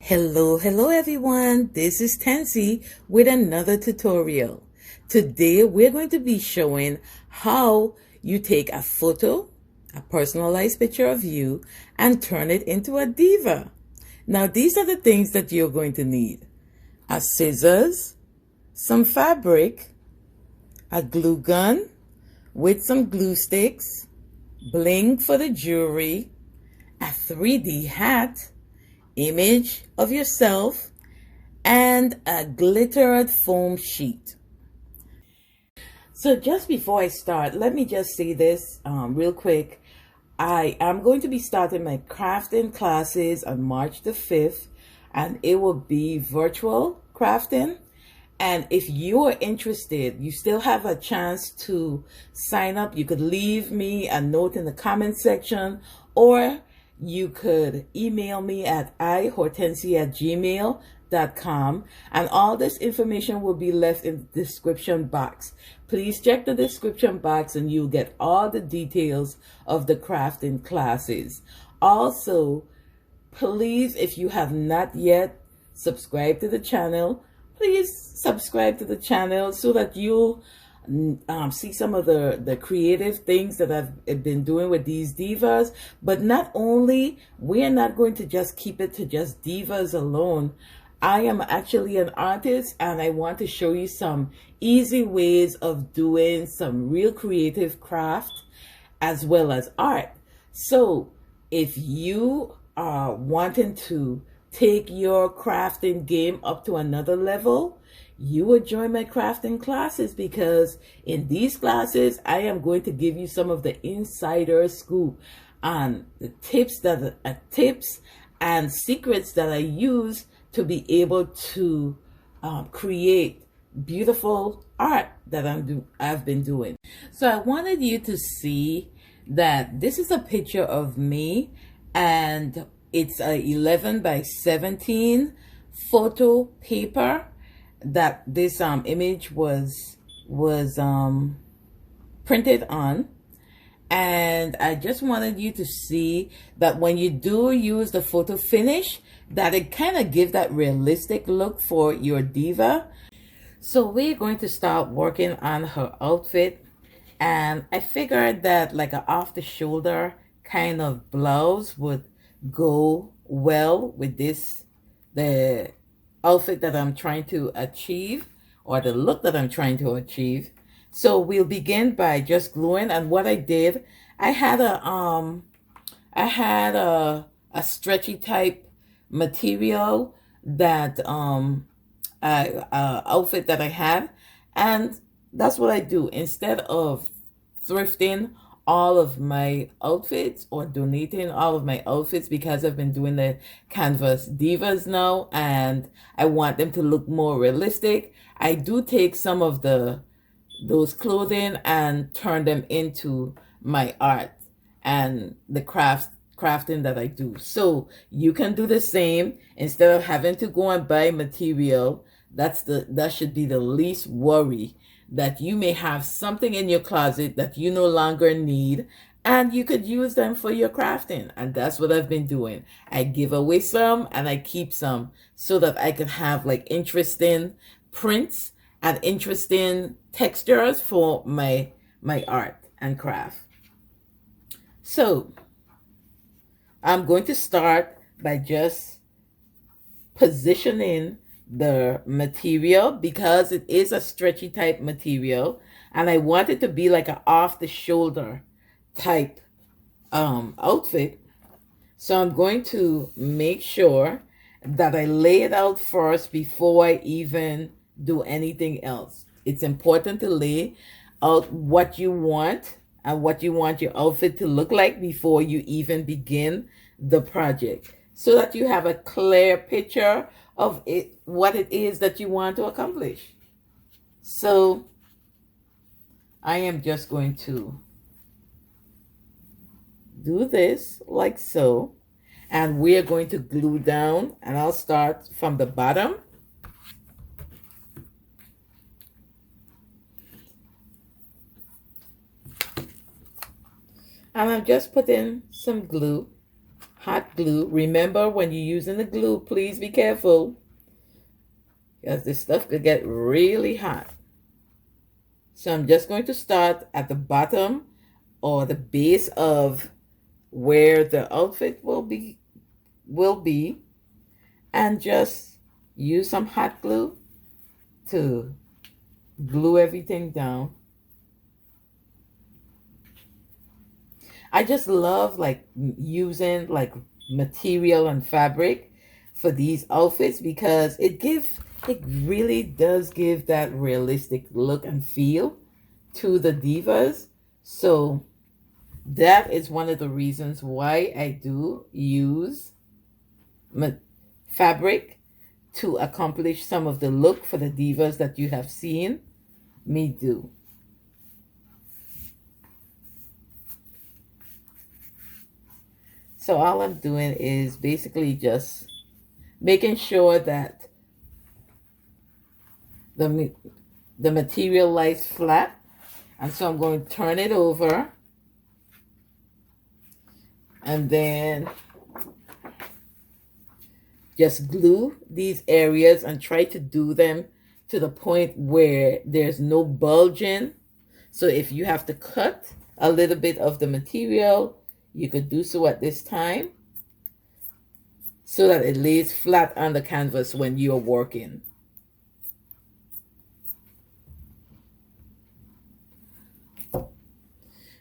Hello everyone. This is Tenci with another tutorial. Today we're going to be showing how you take a photo, a personalized picture of you, and turn it into a diva. Now these are the things that you're going to need. A scissors, some fabric, a glue gun with some glue sticks, bling for the jewelry, a 3D hat, image of yourself, and a glittered foam sheet. So just before I start, let me just say this real quick. I am going to be starting my crafting classes on March the 5th, and it will be virtual crafting. And if you are interested, you still have a chance to sign up. You could leave me a note in the comment section, or you could email me at ihortensi@gmail.com, and all this information will be left in the description box. Please check the description box and you'll get all the details of the crafting classes. Also, please, if you have not yet subscribed to the channel, please subscribe to the channel so that you'll see some of the creative things that I've been doing with these divas. But not only, we're not going to just keep it to just divas alone. I am actually an artist, and I want to show you some easy ways of doing some real creative craft as well as art. So if you are wanting to take your crafting game up to another level, you would join my crafting classes, because in these classes I am going to give you some of the insider scoop on the tips and secrets that I use to be able to create beautiful art that I've been doing. So I wanted you to see that this is a picture of me, and it's a 11 by 17 photo paper that this image was printed on. And I just wanted you to see that when you do use the photo finish, that it kind of gives that realistic look for your diva. So we're going to start working on her outfit, and I figured that like an off-the-shoulder kind of blouse would go well with the outfit that I'm trying to achieve, or the look that I'm trying to achieve. So we'll begin by just gluing. And what I did, I had a stretchy type material that outfit that I had, and that's what I do. Instead of thrifting all of my outfits or donating all of my outfits, because I've been doing the canvas divas now and I want them to look more realistic, I do take some of those clothing and turn them into my art and the crafting that I do. So you can do the same. Instead of having to go and buy material, that should be the least worry, that you may have something in your closet that you no longer need, and you could use them for your crafting. And that's what I've been doing. I give away some and I keep some so that I can have like interesting prints and interesting textures for my art and craft. So I'm going to start by just positioning the material, because it is a stretchy type material and I want it to be like an off-the-shoulder type outfit. So I'm going to make sure that I lay it out first before I even do anything else. It's important to lay out what you want and what you want your outfit to look like before you even begin the project, so that you have a clear picture of it, what it is that you want to accomplish. So I am just going to do this like so, and we are going to glue down, and I'll start from the bottom. And I'm just putting some glue hot glue. Remember, when you're using the glue, please be careful, because this stuff could get really hot. So I'm just going to start at the bottom or the base of where the outfit will be, and just use some hot glue to glue everything down. I just love like using like material and fabric for these outfits because it really does give that realistic look and feel to the divas. So that is one of the reasons why I do use fabric to accomplish some of the look for the divas that you have seen me do. So all I'm doing is basically just making sure that the material lies flat. And so I'm going to turn it over and then just glue these areas and try to do them to the point where there's no bulging. So if you have to cut a little bit of the material, you could do so at this time so that it lays flat on the canvas when you're working.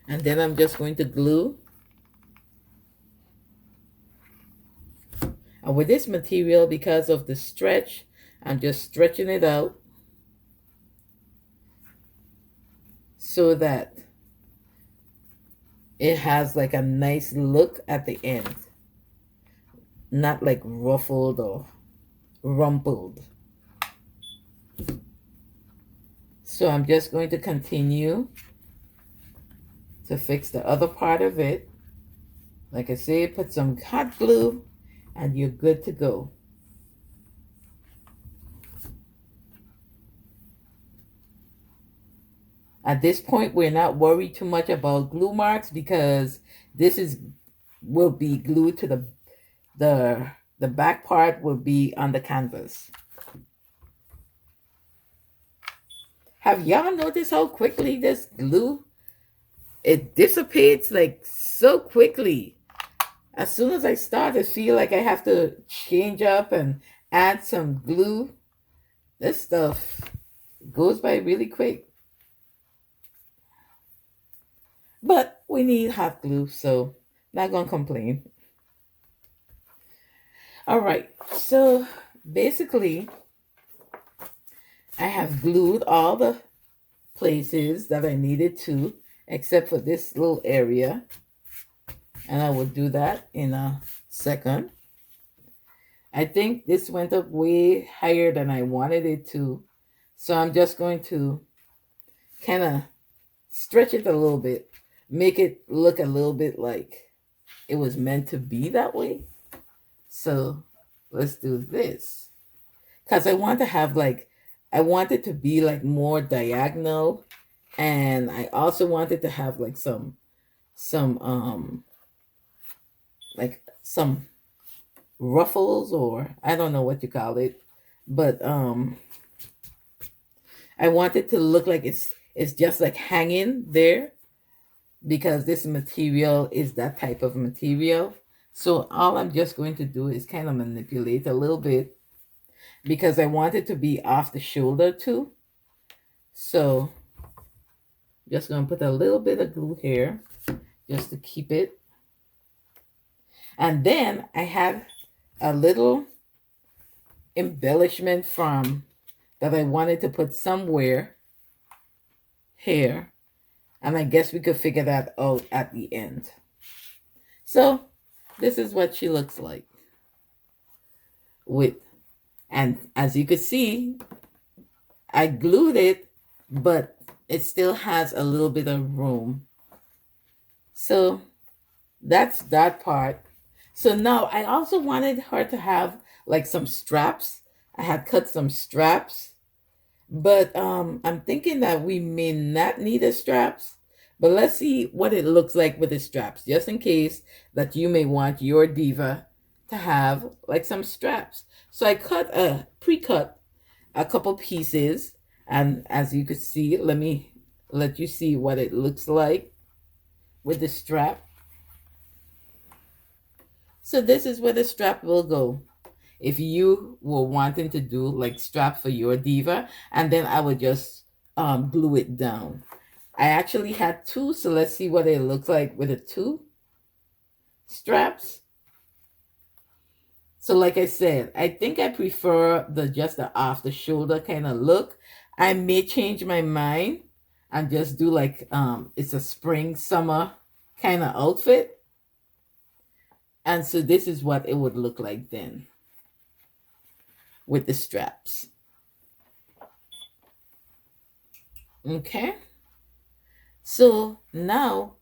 And then I'm just going to glue. And with this material, because of the stretch, I'm just stretching it out so that it has like a nice look at the end. Not like ruffled or rumpled. So I'm just going to continue to fix the other part of it. Like I say, put some hot glue and you're good to go. At this point, we're not worried too much about glue marks because this will be glued to the back part will be on the canvas. Have y'all noticed how quickly this glue, it dissipates like so quickly? As soon as I start to feel like I have to change up and add some glue, this stuff goes by really quick. But we need hot glue, so not gonna complain. All right, so basically I have glued all the places that I needed to, except for this little area. And I will do that in a second. I think this went up way higher than I wanted it to. So I'm just going to kind of stretch it a little bit. Make it look a little bit like it was meant to be that way. So let's do this. Because I want to have like, I want it to be like more diagonal. And I also wanted to have like some ruffles, or I don't know what you call it, but I want it to look like it's just like hanging there because this material is that type of material. So all I'm just going to do is kind of manipulate a little bit because I want it to be off the shoulder too. So just going to put a little bit of glue here just to keep it. And then I have a little embellishment from that I wanted to put somewhere here. And I guess we could figure that out at the end. So this is what she looks like. And as you can see, I glued it, but it still has a little bit of room. So that's that part. So now I also wanted her to have like some straps. I had cut some straps, but I'm thinking that we may not need the straps But let's see what it looks like with the straps, just in case that you may want your Diva to have like some straps. So I pre-cut a couple pieces, and as you can see, let me let you see what it looks like with the strap. So this is where the strap will go. If you were wanting to do like strap for your Diva, and then I would just glue it down. I actually had two, so let's see what it looks like with the two straps. So like I said, I think I prefer just the off the shoulder kind of look. I may change my mind and just do like it's a spring summer kind of outfit. And so this is what it would look like then with the straps. Okay. So now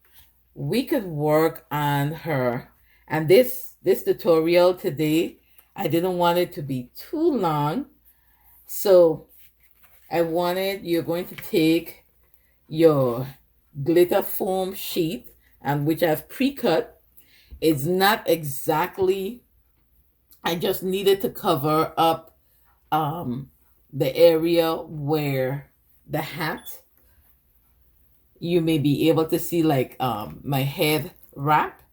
we could work on her. And this tutorial today, I didn't want it to be too long. So you're going to take your glitter foam sheet, and which I've pre-cut. It's not exactly, I just needed to cover up the area where the hat, you may be able to see like my head wrap.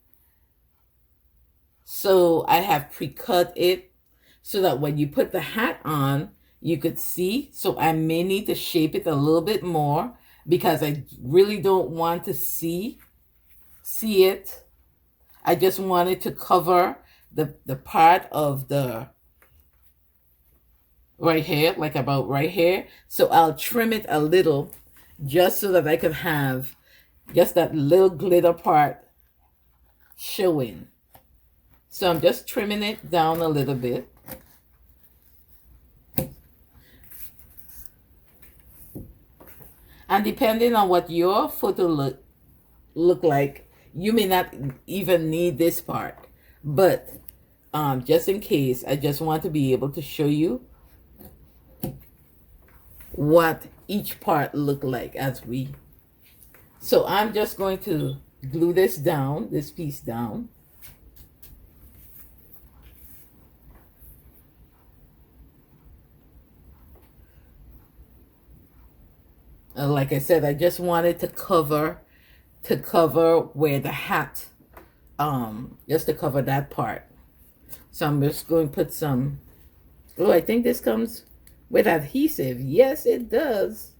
So I have pre-cut it so that when you put the hat on, you could see. So I may need to shape it a little bit more because I really don't want to see it. I just wanted to cover the part of the right here, like about right here. So I'll trim it a little just so that I could have just that little glitter part showing. So I'm just trimming it down a little bit. And depending on what your photo look like, you may not even need this part. But just in case, I just want to be able to show you what each part look like as we. So I'm just going to glue this down, this piece down. Like I said, I just wanted to cover where the hat, just to cover that part. So I'm just going to put some, oh, I think this comes with adhesive. Yes, it does.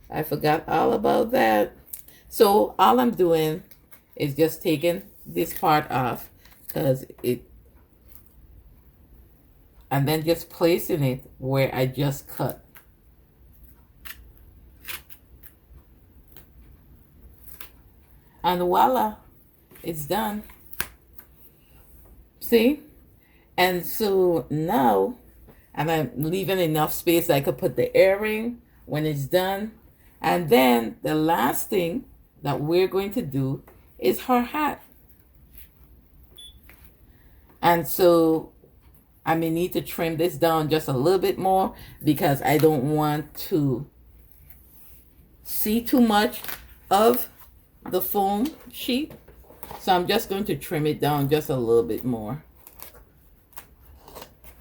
I forgot all about that. So all I'm doing is just taking this part off because and then just placing it where I just cut. And voila, it's done. See? And so now, and I'm leaving enough space I could put the earring when it's done. And then the last thing that we're going to do is her hat. And so I may need to trim this down just a little bit more because I don't want to see too much of the foam sheet. So I'm just going to trim it down just a little bit more.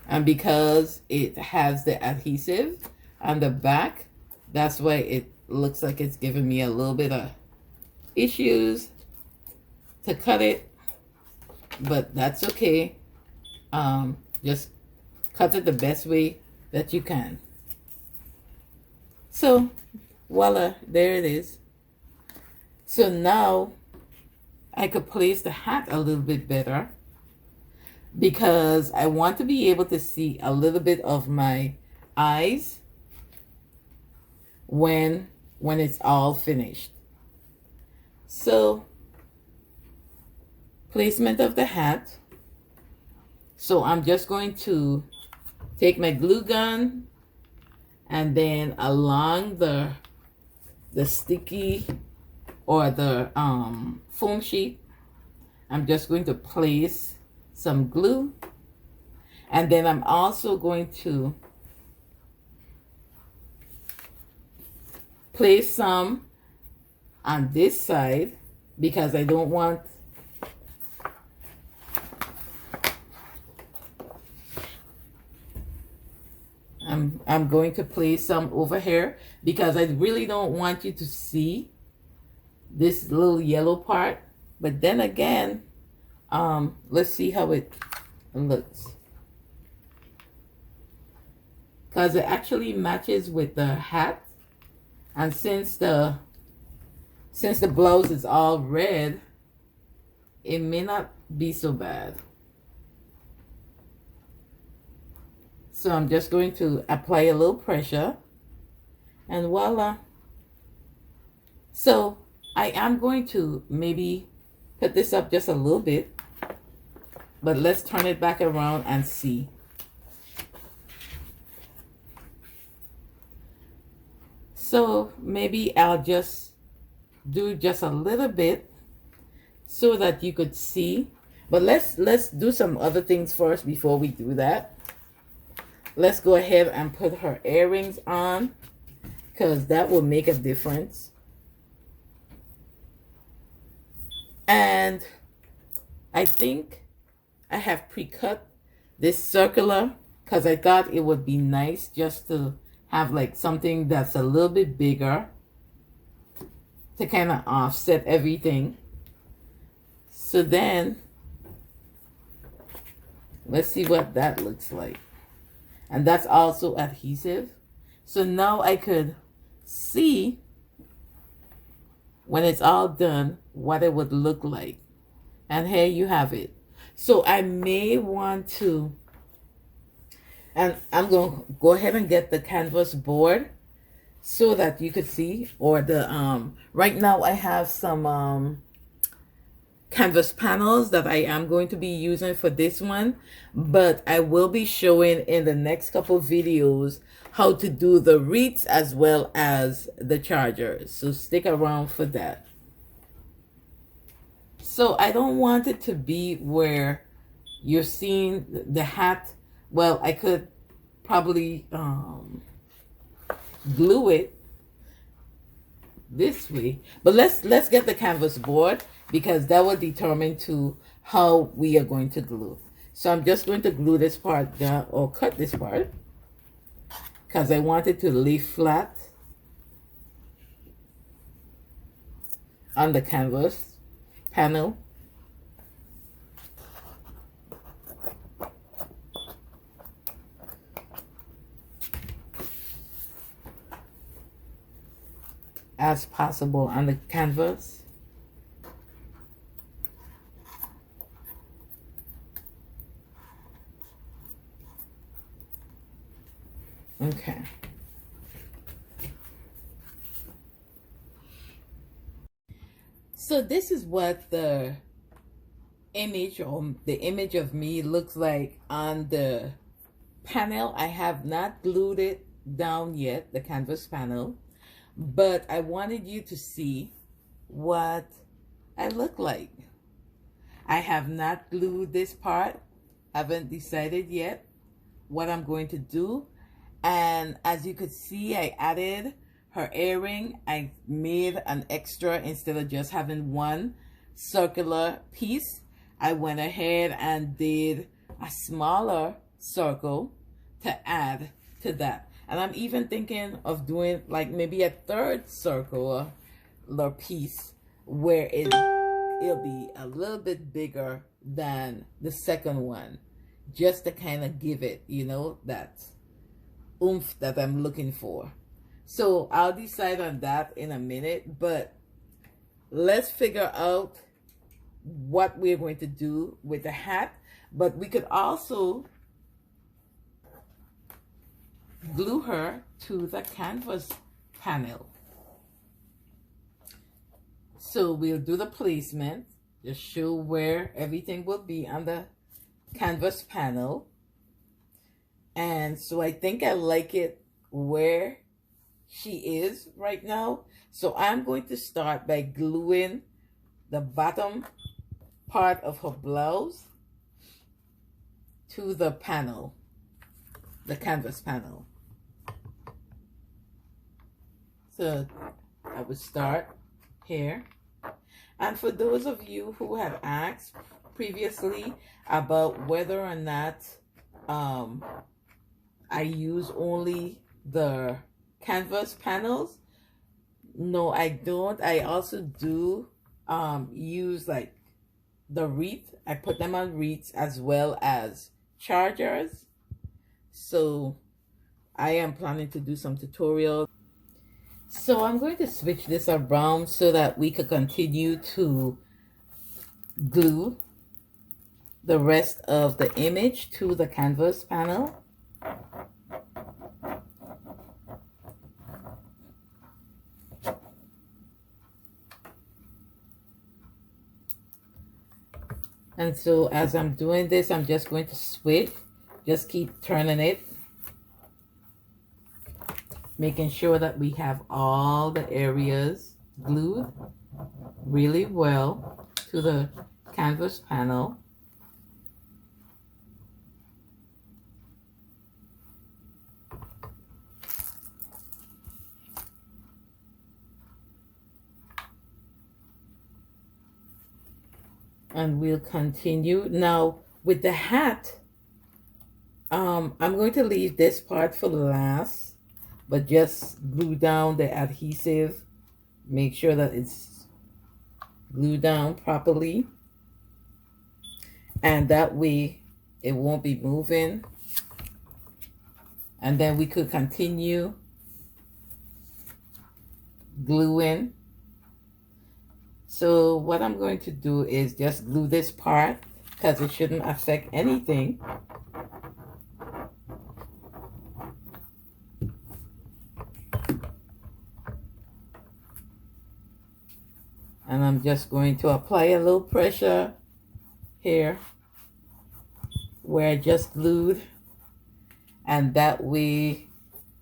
And because it has the adhesive on the back, that's why it looks like it's giving me a little bit of issues to cut it, but that's okay. Just cut it the best way that you can. So voila, there it is. So now I could place the hat a little bit better because I want to be able to see a little bit of my eyes when it's all finished. So placement of the hat. So I'm just going to take my glue gun and then along the sticky or the foam sheet, I'm just going to place some glue, and then I'm also going to place some on this side because I don't want I'm going to place some over here because I really don't want you to see this little yellow part. But then again, let's see how it looks, because it actually matches with the hat. And since the blouse is all red, it may not be so bad. So I'm just going to apply a little pressure, and voila. So I am going to maybe put this up just a little bit, but let's turn it back around and see. So maybe I'll just do just a little bit so that you could see. But let's do some other things first before we do that. Let's go ahead and put her earrings on, because that will make a difference. And I think I have pre-cut this circular because I thought it would be nice just to have like something that's a little bit bigger to kind of offset everything. So then let's see what that looks like. And that's also adhesive. So now I could see when it's all done what it would look like. And here you have it. So I may want to, and I'm going to go ahead and get the canvas board so that you could see, or the right now I have some canvas panels that I am going to be using for this one, but I will be showing in the next couple videos how to do the wreaths as well as the chargers, so stick around for that. So I don't want it to be where you're seeing the hat. Well, I could probably glue it this way, but let's get the canvas board, because that will determine to how we are going to glue. So I'm just going to glue this part down, or cut this part, because I want it to lay flat on the canvas panel. As possible on the canvas. Okay. So this is what the image, or the image of me, looks like on the panel. I have not glued it down yet, the canvas panel, but I wanted you to see what I look like. I have not glued this part. Haven't decided yet what I'm going to do. And as you could see, I added her earring. I made an extra. Instead of just having one circular piece, I went ahead and did a smaller circle to add to that. And I'm even thinking of doing like maybe a third circle or piece where it'll be a little bit bigger than the second one, just to kind of give it, you know, that oomph that I'm looking for. So I'll decide on that in a minute, but let's figure out what we're going to do with the hat. But we could also glue her to the canvas panel. So we'll do the placement, just show where everything will be on the canvas panel. And so I think I like it where she is right now. So I'm going to start by gluing the bottom part of her blouse to the panel, the canvas panel. So I would start here. And for those of you who have asked previously about whether or not I use only the canvas panels, no, I don't. I also do use like the wreath. I put them on wreaths as well as chargers. So I am planning to do some tutorials. So I'm going to switch this around so that we could continue to glue the rest of the image to the canvas panel. And so as I'm doing this, I'm just going to switch, just keep turning it, making sure that we have all the areas glued really well to the canvas panel. And we'll continue. Now with the hat, I'm going to leave this part for last, but just glue down the adhesive. Make sure that it's glued down properly. And that way it won't be moving. And then we could continue gluing. So what I'm going to do is just glue this part because it shouldn't affect anything. And I'm just going to apply a little pressure here where I just glued. And that way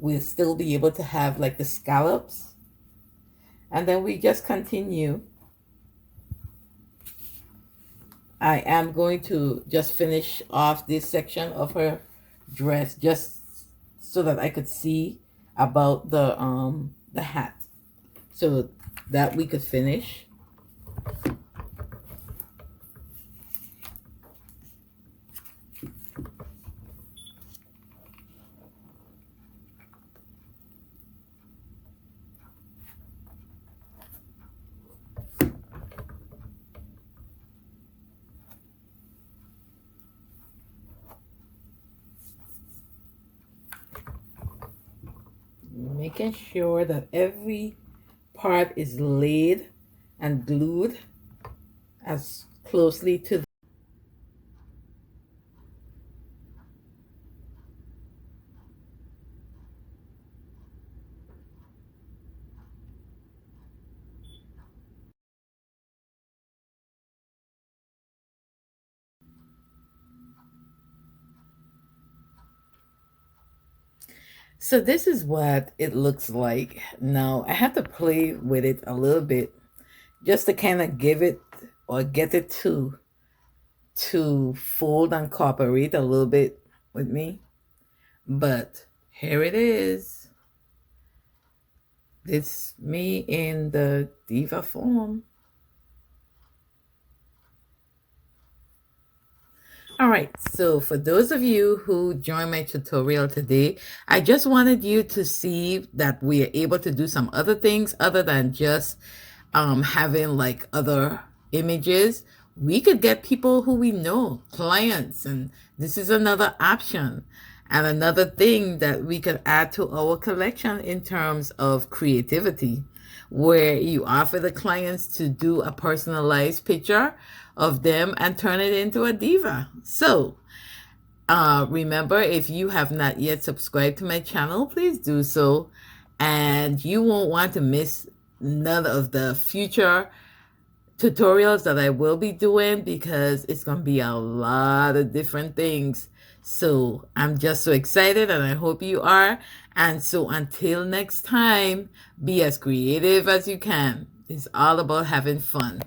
we'll still be able to have like the scallops. And then we just continue. I am going to just finish off this section of her dress just so that I could see about the hat, so that we could finish. Making sure that every part is laid and glued as closely to So this is what it looks like. Now I have to play with it a little bit just to kind of give it or get it to fold and cooperate a little bit with me. But here it is. It's me in the Diva form. All right, so for those of you who joined my tutorial today, I just wanted you to see that we are able to do some other things other than just having like other images. We could get people who we know, clients, and this is another option and another thing that we could add to our collection in terms of creativity, where you offer the clients to do a personalized picture of them and turn it into a diva. So remember, if you have not yet subscribed to my channel, please do so, and you won't want to miss none of the future tutorials that I will be doing, because it's going to be a lot of different things. So I'm just so excited, and I hope you are. And so until next time, be as creative as you can. It's all about having fun.